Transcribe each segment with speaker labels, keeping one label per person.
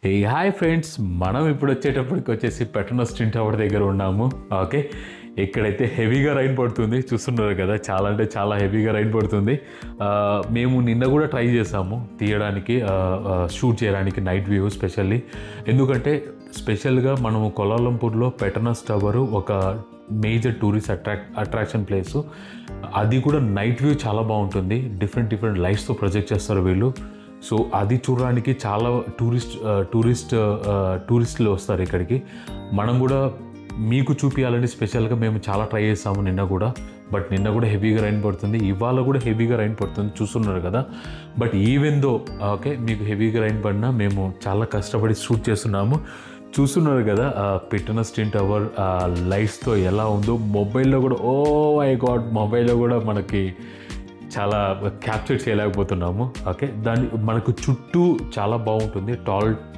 Speaker 1: Hey hi friends, మనం ఇప్పుడు వచ్చేటప్పటికి వచ్చేసి పెట్రోనస్ ట్విన్ టవర్ దగ్గర ఉన్నాము. ఓకే, ఇక్కడైతే హెవీగా రైన్ పడుతుంది, చూస్తున్నారు కదా. చాలా అంటే చాలా హెవీగా రైన్ పడుతుంది. మేము నిన్న కూడా ట్రై చేసాము తీయడానికి, షూట్ చేయడానికి నైట్ వ్యూ స్పెషల్లీ. ఎందుకంటే స్పెషల్గా మనము కోలాలంపూర్లో పెట్రోనస్ టవర్ ఒక మేజర్ టూరిస్ట్ అట్రాక్షన్ ప్లేసు. అది కూడా నైట్ వ్యూ చాలా బాగుంటుంది. డిఫరెంట్ లైట్స్తో ప్రొజెక్ట్ చేస్తారు వీళ్ళు. సో అది చూడడానికి చాలా టూరిస్టులు వస్తారు ఇక్కడికి. మనం కూడా మీకు చూపించాలని స్పెషల్గా మేము చాలా ట్రై చేసాము నిన్న కూడా. బట్ నిన్న కూడా హెవీగా రైన్ పడుతుంది, ఇవాళ కూడా హెవీగా రైన్ పడుతుంది, చూస్తున్నారు కదా. బట్ ఈవెన్ దో ఓకే, మీకు హెవీగా రైన్ పడినా మేము చాలా కష్టపడి షూట్ చేస్తున్నాము. చూస్తున్నారు కదా పెట్రోనస్ ట్విన్ టవర్ లైట్స్తో ఎలా ఉందో. మొబైల్లో కూడా మై గాడ్, మొబైల్లో కూడా మనకి చాలా క్యాప్చర్ చేయలేకపోతున్నాము. ఓకే, మనకు చుట్టూ చాలా బాగుంటుంది.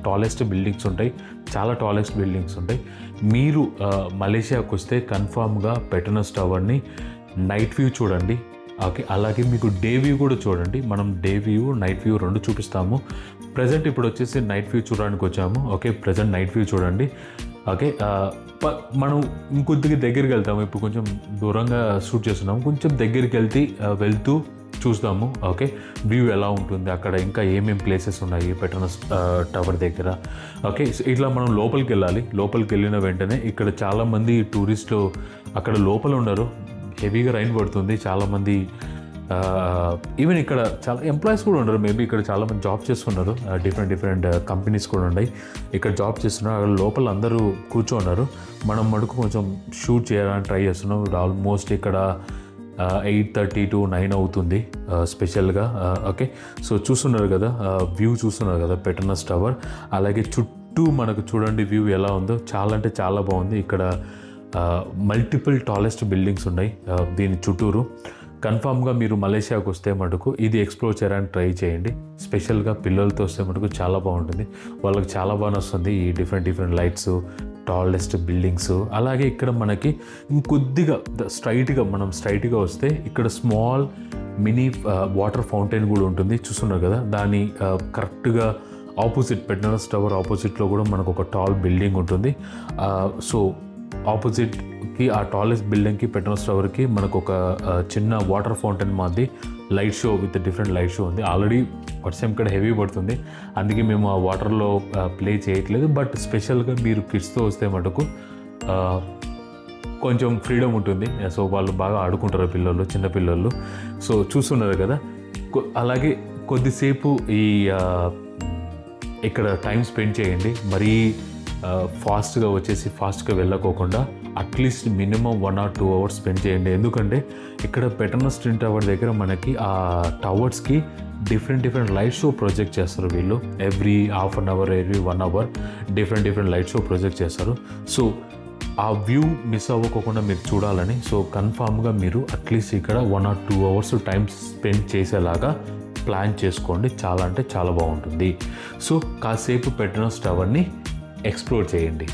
Speaker 1: టాలెస్ట్ బిల్డింగ్స్ ఉంటాయి, చాలా టాలెస్ట్ బిల్డింగ్స్ ఉంటాయి. మీరు మలేషియాకు వస్తే కన్ఫామ్గా పెట్రోనస్ టవర్ని నైట్ వ్యూ చూడండి. ఓకే, అలాగే మీకు డే వ్యూ కూడా చూడండి. మనం డే వ్యూ, నైట్ వ్యూ రెండు చూపిస్తాము. ప్రజెంట్ ఇప్పుడు వచ్చేసి నైట్ వ్యూ చూడడానికి వచ్చాము. ఓకే, ప్రజెంట్ నైట్ వ్యూ చూడండి. ఓకే, మనం ఇంకొద్దిగా దగ్గరికి వెళ్తాము. ఇప్పుడు కొంచెం దూరంగా షూట్ చేస్తున్నాము, కొంచెం దగ్గరికి వెళ్తూ చూస్తాము. ఓకే, వ్యూ ఎలా ఉంటుంది, అక్కడ ఇంకా ఏమేమి ప్లేసెస్ ఉన్నాయి పెట్రోనస్ టవర్ దగ్గర. ఓకే, ఇట్లా మనం లోపలికి వెళ్ళాలి. లోపలికి వెళ్ళిన వెంటనే ఇక్కడ చాలామంది టూరిస్టులు అక్కడ లోపల ఉన్నారు. హెవీగా రైన్ పడుతుంది, చాలామంది ఈవెన్ ఇక్కడ చాలా ఎంప్లాయీస్ కూడా ఉన్నారు. మేబీ ఇక్కడ చాలామంది జాబ్ చేస్తున్నారు. డిఫరెంట్ కంపెనీస్ కూడా ఉన్నాయి ఇక్కడ జాబ్ చేస్తున్నారు. అక్కడ లోపల అందరూ కూర్చోన్నారు. మనం మటుకు కొంచెం షూట్ చేయాలని ట్రై చేస్తున్నాం. ఆల్మోస్ట్ ఇక్కడ 8:30 to 9 అవుతుంది స్పెషల్గా. ఓకే, సో చూస్తున్నారు కదా, వ్యూ చూస్తున్నారు కదా పెట్రోనస్ టవర్. అలాగే చుట్టూ మనకు చూడండి వ్యూ ఎలా ఉందో. చాలా అంటే చాలా బాగుంది. ఇక్కడ మల్టిపుల్ టాలెస్ట్ బిల్డింగ్స్ ఉన్నాయి దీని చుట్టూరు. కన్ఫామ్గా మీరు మలేషియాకు వస్తే మటుకు ఇది ఎక్స్ప్లోర్ చేయడానికి ట్రై చేయండి. స్పెషల్గా పిల్లలతో వస్తే మటుకు చాలా బాగుంటుంది. వాళ్ళకి చాలా బాగా వస్తుంది ఈ డిఫరెంట్ లైట్స్, టాలెస్ట్ బిల్డింగ్స్. అలాగే ఇక్కడ మనకి ఇంకొద్దిగా స్ట్రైట్గా వస్తే ఇక్కడ స్మాల్ మినీ వాటర్ ఫౌంటైన్ కూడా ఉంటుంది, చూస్తున్నారు కదా. దాని కరెక్ట్గా ఆపోజిట్, పెట్రోనస్ టవర్ ఆపోజిట్లో కూడా మనకు ఒక టాల్ బిల్డింగ్ ఉంటుంది. సో ఆపోజిట్కి ఆ టాలెస్ట్ బిల్డింగ్కి పెట్రోనస్ టవర్కి మనకు ఒక చిన్న వాటర్ ఫౌంటైన్ మాది light show with different light show ఉంది. ఆల్రెడీ వర్షం ఇక్కడ హెవీ పడుతుంది, అందుకే మేము ఆ వాటర్లో ప్లే చేయట్లేదు. బట్ స్పెషల్గా మీరు కిడ్స్తో వస్తే మటుకు కొంచెం ఫ్రీడమ్ ఉంటుంది. సో వాళ్ళు బాగా ఆడుకుంటారు చిన్నపిల్లలు. సో చూస్తున్నారు కదా. అలాగే కొద్దిసేపు ఇక్కడ టైం స్పెండ్ చేయండి. మరీ ఫాస్ట్గా వెళ్ళకోకుండా at least minimum 1 or 2 hours spend చేయండి. ఎందుకంటే ఇక్కడ పెట్రోనస్ ట్విన్ టవర్ దగ్గర మనకి ఆ టవర్స్కి డిఫరెంట్ లైట్ షో ప్రొజెక్ట్ చేస్తారు వీళ్ళు. Every half an hour, every 1 hour different light show project చేస్తారు. సో ఆ వ్యూ మిస్ అవ్వకోకుండా మీరు చూడాలని, సో కన్ఫామ్గా మీరు అట్లీస్ట్ ఇక్కడ 1 or 2 hours టైం స్పెండ్ చేసేలాగా ప్లాన్ చేసుకోండి. చాలా అంటే చాలా బాగుంటుంది. సో కాసేపు పెట్రోనస్ టవర్ని ఎక్స్ప్లోర్ చేయండి.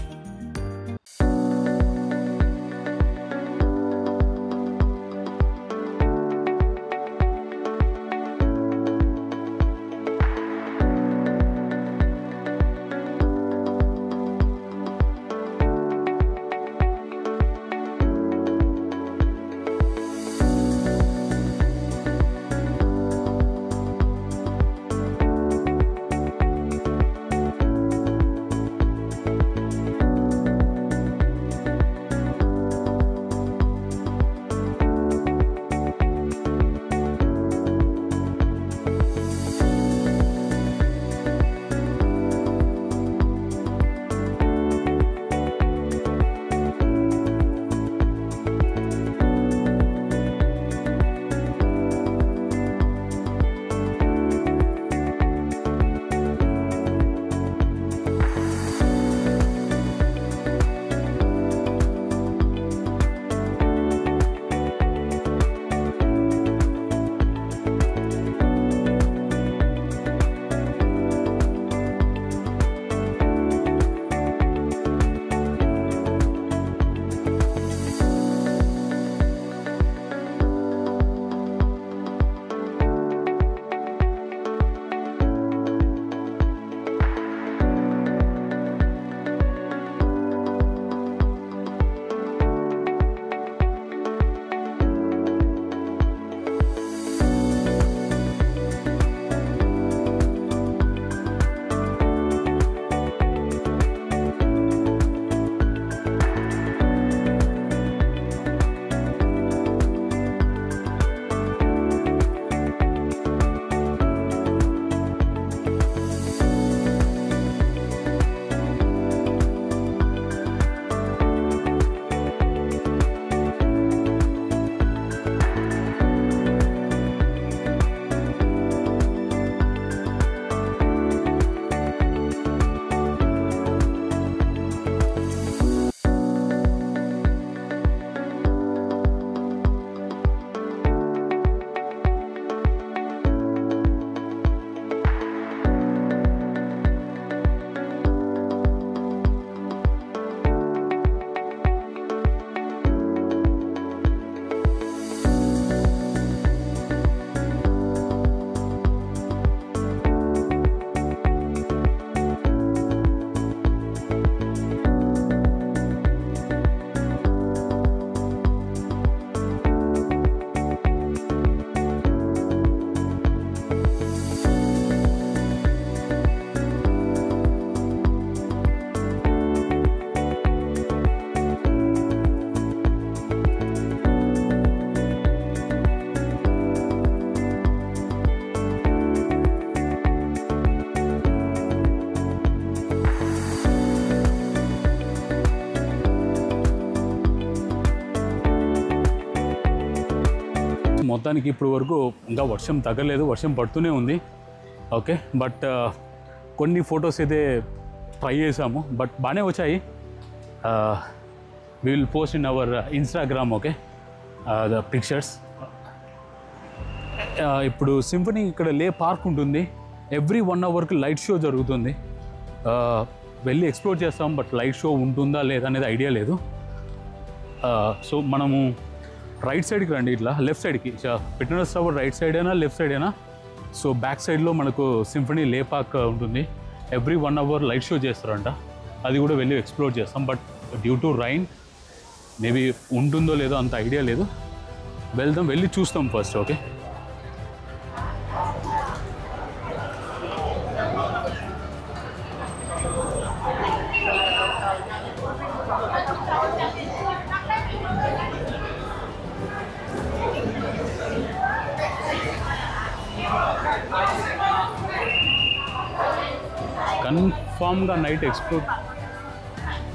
Speaker 2: మొత్తానికి ఇప్పుడు వరకు ఇంకా వర్షం తగ్గలేదు, వర్షం పడుతూనే ఉంది. ఓకే, బట్ కొన్ని ఫొటోస్ అయితే ట్రై చేసాము, బట్ బాగానే వచ్చాయి. we will post in our Instagram, okay, the pictures. ఇప్పుడు సింఫనీ ఇక్కడ లే పార్క్ ఉంటుంది. ఎవ్రీ 1 అవర్కి లైట్ షో జరుగుతుంది. వెళ్ళి ఎక్స్ప్లోర్ చేస్తాం, బట్ లైట్ షో ఉంటుందా లేదా అనేది ఐడియా లేదు. సో మనము రైట్ సైడ్కి రండి, ఇట్లా లెఫ్ట్ సైడ్కి. పెట్రోనస్ టవర్ రైట్ సైడ్ అయినా లెఫ్ట్ సైడ్ అయినా. సో బ్యాక్ సైడ్లో మనకు సింఫనీ లే పార్క్ ఉంటుంది. ఎవ్రీ 1 అవర్ లైట్ షో చేస్తారంట, అది కూడా వెళ్ళి ఎక్స్ప్లోర్ చేస్తాం. But due to rain maybe ఉంటుందో లేదో అంత ఐడియా లేదు. వెళ్దాం, వెళ్ళి చూస్తాం ఫస్ట్. ఓకే,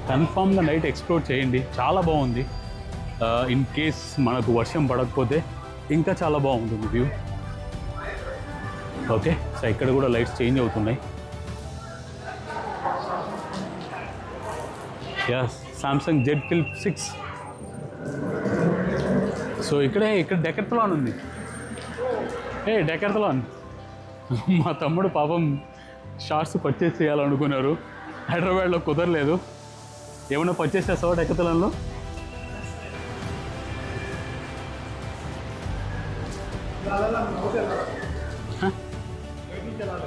Speaker 2: కన్ఫామ్గా నైట్ ఎక్స్ప్లోర్ చేయండి, చాలా బాగుంది. ఇన్ కేస్ మనకు వర్షం పడకపోతే ఇంకా చాలా బాగుంటుంది వ్యూ. ఓకే, సో ఇక్కడ కూడా లైట్స్ చేంజ్ అవుతున్నాయి. Samsung Z Flip 6. సో ఇక్కడ డెకర్థలాన్ ఉంది. డెకర్థలాన్ మా తమ్ముడు పాపం షార్ట్స్ పర్చేస్ చేయాలనుకున్నారు, హైదరాబాద్లో కుదరలేదు. ఏమైనా పర్చేస్ చేస్తావా డెకర్థలాన్లో?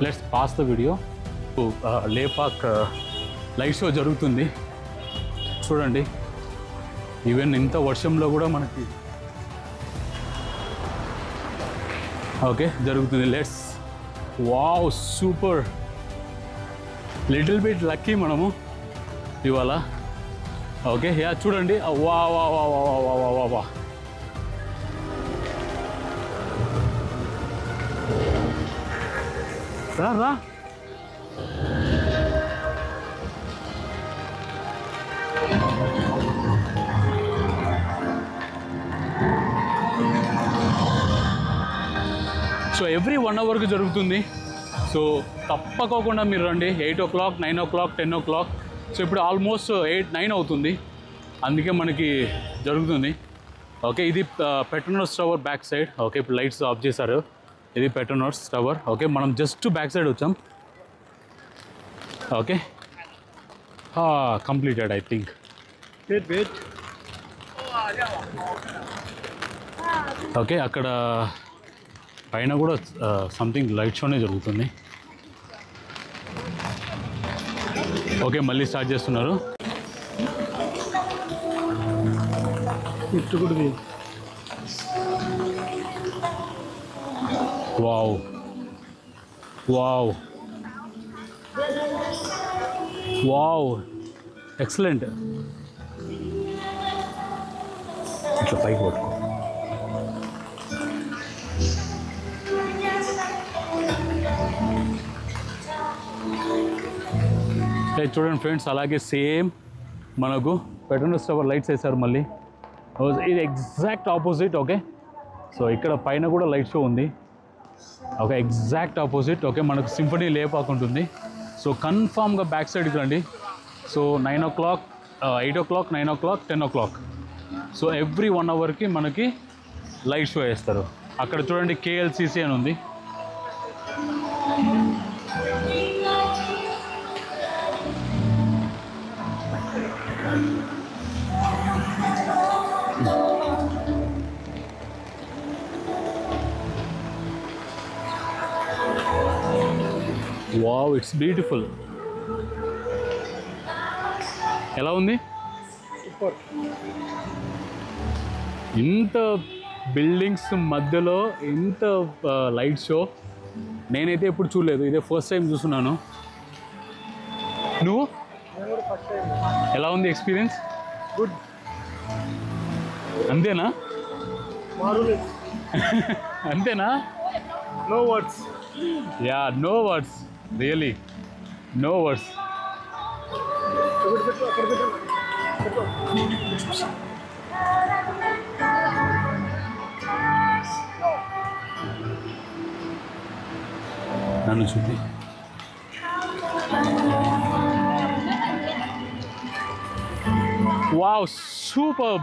Speaker 2: Let's pass the video. లే పార్క్ లైట్ షో జరుగుతుంది చూడండి. ఈవెన్ ఇంత వర్షంలో కూడా మనకి ఓకే జరుగుతుంది. Let's wow, super. Little bit lucky మనము ఇవాళ. ఓకే, యా చూడండి. వా వా వా వా వా వా వా వా. రా సో ఎవ్రీ 1 అవర్కి జరుగుతుంది. సో తప్పకోకుండా మీరు రండి. 8 o'clock, 9 o'clock, 10 o'clock. సో ఇప్పుడు ఆల్మోస్ట్ 8-9 అవుతుంది, అందుకే మనకి జరుగుతుంది. ఓకే, ఇది Petronas tower back side. Okay, ఇప్పుడు లైట్స్ ఆఫ్ చేశారు. ఇది పెట్రోనస్ టవర్. ఓకే, మనం జస్ట్ బ్యాక్ సైడ్ వచ్చాం. Okay, completed I think. Okay, అక్కడ పైన కూడా సంథింగ్ లైట్ షోనే జరుగుతుంది. ఓకే, మళ్ళీ స్టార్ట్ చేస్తున్నారు. Wow wow wow, excellent. ఇట్లా పైకి పట్టుకో. చూడండి ఫ్రెండ్స్, అలాగే సేమ్ మనకు పెట్రోనస్ టవర్ లైట్స్ వేశారు మళ్ళీ. ఇది ఎగ్జాక్ట్ ఆపోజిట్. ఓకే, సో ఇక్కడ పైన కూడా లైట్ షో ఉంది. Okay, exact opposite. ఓకే, మనకు సింఫనీ లే పార్క్ ఉంటుంది. సో కన్ఫామ్గా బ్యాక్ సైడ్కి రండి. So 9 o'clock, 8 o'clock, 9 o'clock, 10 o'clock. So every 1 అవర్కి మనకి లైట్ షో వేస్తారు. అక్కడ చూడండి KLCC అని ఉంది. Wow, it's beautiful. ఎలా ఉంది? ఇంత బిల్డింగ్స్ మధ్యలో ఇంత లైట్ షో నేనైతే ఎప్పుడు చూడలేదు, ఇదే ఫస్ట్ టైం చూస్తున్నాను. నువ్వు ఎలా ఉంది ఎక్స్పీరియన్స్?
Speaker 3: గుడ్.
Speaker 2: అంతేనా? అంతేనా?
Speaker 3: No words.
Speaker 2: Yeah, no words, really no words. నన్ను చూపి. Wow, super.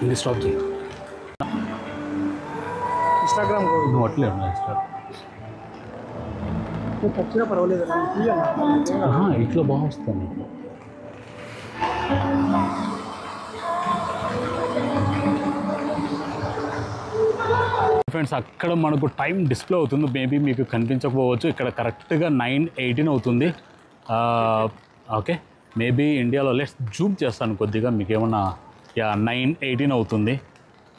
Speaker 2: ఇది స్టాప్ చేయి.
Speaker 3: Instagram को
Speaker 2: నువ్వు అట్లే ఉన్నాయి స్టాప్.
Speaker 3: ఖచ్చితంగా పర్వాలేదు
Speaker 2: ఇట్లా బాగా వస్తుంది. ఫ్రెండ్స్, అక్కడ మనకు టైం డిస్ప్లే అవుతుంది. మేబీ మీకు కనిపించకపోవచ్చు. ఇక్కడ కరెక్ట్గా 9:18 అవుతుంది. ఓకే, మేబీ ఇండియాలో లెట్స్ జూమ్ చేస్తాను కొద్దిగా, మీకు ఏమన్నా 9:18 అవుతుంది.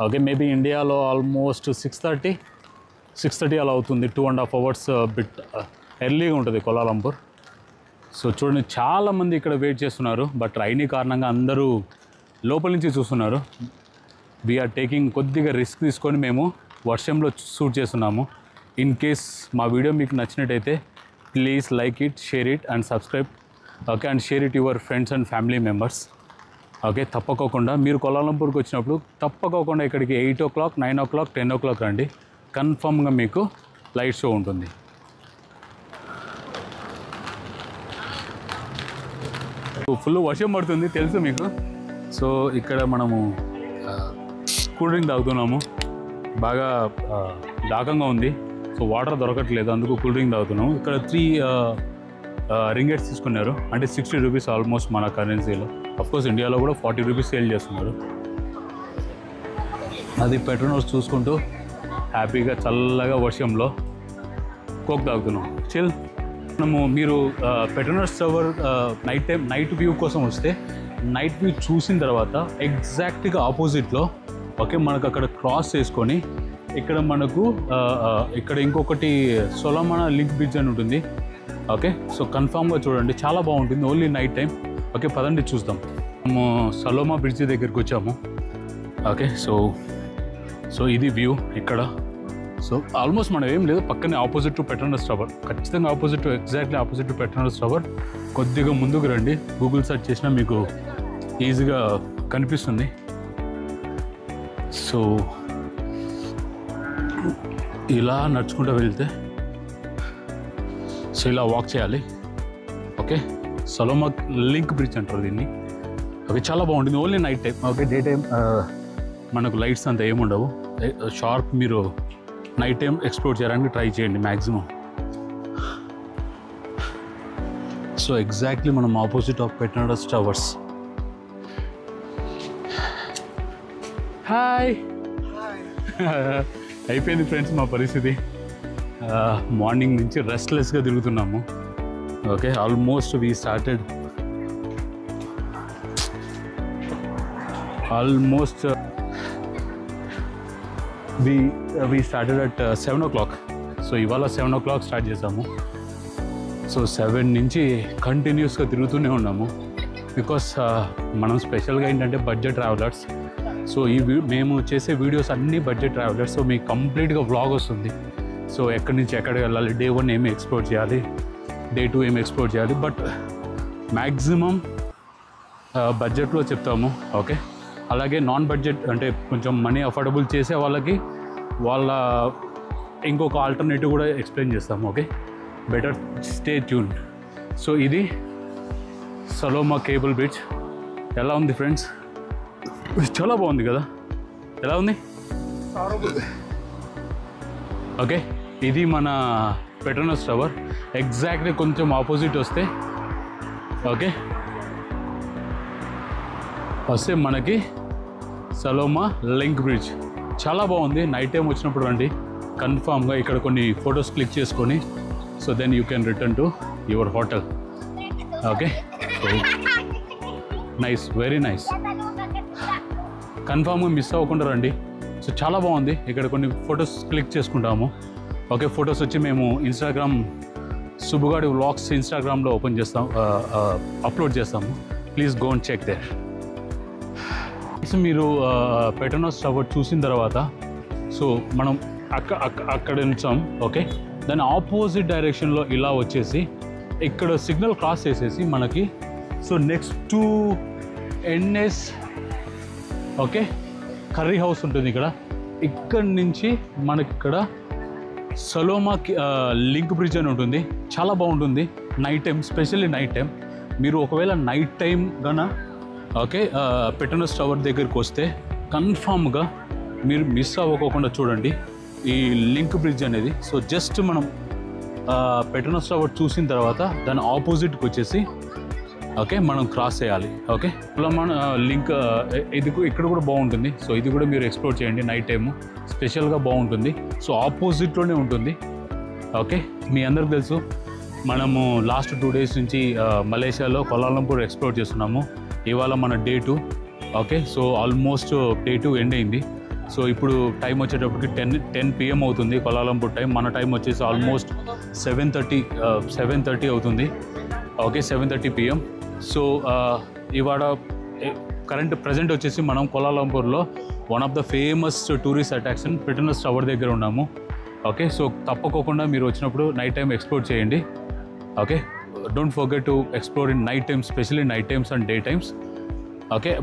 Speaker 2: ఓకే, మేబీ ఇండియాలో ఆల్మోస్ట్ 6:30 అలా అవుతుంది. 2.5 hours బిట్ ఎర్లీగా ఉంటుంది కోలాలంపూర్. సో చూడండి, చాలామంది ఇక్కడ వెయిట్ చేస్తున్నారు. బట్ రైనీ కారణంగా అందరూ లోపల నుంచి చూస్తున్నారు. వీఆర్ టేకింగ్ కొద్దిగా రిస్క్ తీసుకొని మేము వర్షంలో షూట్ చేస్తున్నాము. ఇన్ కేస్ మా వీడియో మీకు నచ్చినట్టయితే please like it, share it and subscribe. Okay, and share it your friends and family members. Okay, తప్పకోకుండా మీరు కోలాలంపూర్కి వచ్చినప్పుడు తప్పకోకుండా ఇక్కడికి 8 o'clock, 9 o'clock, 10 o'clock రండి. కన్ఫర్మ్గా మీకు లైట్ షో ఉంటుంది. ఫుల్ వర్షం పడుతుంది తెలుసు మీకు. సో ఇక్కడ మనము కూల్ డ్రింక్ తాగుతున్నాము. బాగా దాకంగా ఉంది. సో వాటర్ దొరకట్లేదు, అందుకు కూల్ డ్రింక్ తాగుతున్నాము. ఇక్కడ 3 రింగెట్స్ తీసుకున్నారు, అంటే 60 rupees ఆల్మోస్ట్ మన కరెన్సీలో. అఫ్కోర్స్ ఇండియాలో కూడా 40 rupees సేల్ చేస్తున్నారు. అది పెట్రోనోస్ చూసుకుంటూ హ్యాపీగా చల్లగా వర్షంలో కోక్ తాగుతున్నాం. చిల్. మీరు పెట్రోనస్ టవర్ నైట్ వ్యూ కోసం వస్తే నైట్ వ్యూ చూసిన తర్వాత ఎగ్జాక్ట్గా ఆపోజిట్లో ఓకే మనకు అక్కడ క్రాస్ చేసుకొని ఇక్కడ మనకు ఇక్కడ ఇంకొకటి సొలోమన్ లింక్ బ్రిడ్జ్ అని ఉంటుంది. ఓకే, సో కన్ఫామ్గా చూడండి, చాలా బాగుంటుంది. Only night time. ఓకే, పదండి చూద్దాం. మేము సలోమా బ్రిడ్జ్ దగ్గరికి వచ్చాము. ఓకే, సో ఇది వ్యూ ఇక్కడ. సో ఆల్మోస్ట్ మనం ఏం లేదు, పక్కనే ఆపోజిట్ టు పెట్రోనస్ టవర్. ఖచ్చితంగా opposite to exactly opposite to Petronas tower. కొద్దిగా ముందుకు రండి, గూగుల్ సెర్చ్ చేసినా మీకు ఈజీగా కనిపిస్తుంది. సో ఇలా నడుచుకుంటూ వెళ్తే సో ఇలా వాక్ చేయాలి. ఓకే, సలోమా లింక్ బ్రిడ్జ్ అంటారు దీన్ని. ఓకే, చాలా బాగుంటుంది. Only night time. Okay, day time మనకు లైట్స్ అంతా ఏముండవు. షార్ప్ మీరు నైట్ టైం ఎక్స్ప్లోర్ చేయడానికి ట్రై చేయండి మ్యాక్సిమం. సో ఎగ్జాక్ట్లీ మనం opposite of Petronas towers. Hi. అయిపోయింది ఫ్రెండ్స్ మా పరిస్థితి. మార్నింగ్ నుంచి రెస్ట్లెస్గా తిరుగుతున్నాము. Okay, almost we started we started at 7 o'clock. So ఇవాళ 7 o'clock స్టార్ట్ చేసాము. సో 7 నుంచి కంటిన్యూస్గా తిరుగుతూనే ఉన్నాము. బికాస్ మనం స్పెషల్గా ఏంటంటే బడ్జెట్ ట్రావెలర్స్. సో మేము చేసే వీడియోస్ అన్నీ బడ్జెట్ ట్రావెలర్స్. సో మీకు కంప్లీట్గా వ్లాగ్ వస్తుంది. సో ఎక్కడి నుంచి ఎక్కడికి వెళ్ళాలి, డే 1 ఏమి ఎక్స్ప్లోర్ చేయాలి, డే 2 ఏమి ఎక్స్ప్లోర్ చేయాలి, బట్ మ్యాక్సిమం బడ్జెట్లో చెప్తాము. ఓకే, అలాగే నాన్ బడ్జెట్ అంటే కొంచెం మనీ అఫోర్డబుల్ చేసే వాళ్ళకి వాళ్ళ ఇంకొక ఆల్టర్నేటివ్ కూడా ఎక్స్ప్లెయిన్ చేస్తాము. Okay, better stay tune. So ఇది సలోమా కేబుల్ బ్రిడ్జ్. ఎలా ఉంది ఫ్రెండ్స్? చాలా బాగుంది కదా, ఎలా ఉంది? ఓకే, ఇది మన పెట్రోనస్ టవర్. ఎగ్జాక్ట్లీ కొంచెం ఆపోజిట్ వస్తే మనకి సలోమా లింక్ బ్రిడ్జ్. చాలా బాగుంది. నైట్ టైం వచ్చినప్పుడు రండి కన్ఫామ్గా. ఇక్కడ కొన్ని ఫొటోస్ క్లిక్ చేసుకొని so then you can return to your hotel. Okay, so nice, very nice. కన్ఫామ్గా మిస్ అవ్వకుండా రండి. సో చాలా బాగుంది. ఇక్కడ కొన్ని ఫొటోస్ క్లిక్ చేసుకుంటాము. ఓకే, ఫొటోస్ వచ్చి మేము ఇన్స్టాగ్రామ్ సుబ్బుగాడి వ్లాగ్స్ ఇన్స్టాగ్రామ్లో అప్లోడ్ చేస్తాము. Please go and check there. మీరు పెట్రోనస్ టవర్ చూసిన తర్వాత సో మనం అక్కడ ఉంచాం. ఓకే, దాని ఆపోజిట్ డైరెక్షన్లో ఇలా వచ్చేసి ఇక్కడ సిగ్నల్ క్రాస్ చేసేసి మనకి so next to NS okay curry house ఉంటుంది ఇక్కడ నుంచి మనకి ఇక్కడ సలోమా లింక్ బ్రిడ్జ్ అని ఉంటుంది. చాలా బాగుంటుంది night time, specially night time. మీరు ఒకవేళ నైట్ టైం గన ఓకే పెట్రోనస్ టవర్ దగ్గరికి వస్తే కన్ఫామ్గా మీరు మిస్ అవ్వకోకుండా చూడండి ఈ లింక్ బ్రిడ్జ్ అనేది. సో జస్ట్ మనం పెట్రోనస్ టవర్ చూసిన తర్వాత దాని ఆపోజిట్కి వచ్చేసి ఓకే మనం క్రాస్ చేయాలి. ఓకే ఇలా మన లింక్ ఇది ఇక్కడ కూడా బాగుంటుంది. సో ఇది కూడా మీరు ఎక్స్ప్లోర్ చేయండి నైట్ టైము, స్పెషల్గా బాగుంటుంది. సో ఆపోజిట్లోనే ఉంటుంది. ఓకే మీ అందరికి తెలుసు మనము లాస్ట్ 2 days నుంచి మలేషియాలో కోలాలంపూర్ ఎక్స్ప్లోర్ చేస్తున్నాము. ఇవాళ మన Day 2. Okay so almost Day 2 end అయింది. సో ఇప్పుడు టైం వచ్చేటప్పటికి 10 PM అవుతుంది కోలాలంపూర్ టైం. మన టైం వచ్చేసి ఆల్మోస్ట్ 7:30 అవుతుంది. Okay 7:30 PM. సో ఇవాళ ప్రజెంట్ వచ్చేసి మనం కోలాలంపూర్లో one of the famous tourist attraction Petronas tower దగ్గర ఉన్నాము. ఓకే సో తప్పకోకుండా మీరు వచ్చినప్పుడు నైట్ టైం ఎక్స్ప్లోర్ చేయండి. Okay don't forget to explore in night times, specially night times and day times. Okay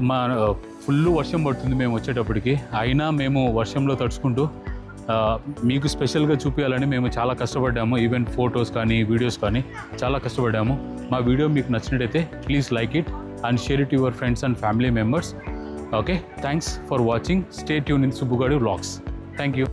Speaker 2: full వర్షం పడుతుంది మేము వచ్చేటప్పటికి, అయినా మేము వర్షంలో తడుచుకుంటూ మీకు స్పెషల్గా చూపించాలని మేము చాలా కష్టపడ్డాము. ఈవెన్ ఫొటోస్ కానీ వీడియోస్ కానీ చాలా కష్టపడ్డాము. మా వీడియో మీకు నచ్చినట్టయితే please like it and share it your friends and family members. Okay thanks for watching. Stay tune in సుబ్బుగాడి వ్లాగ్స్. Thank you.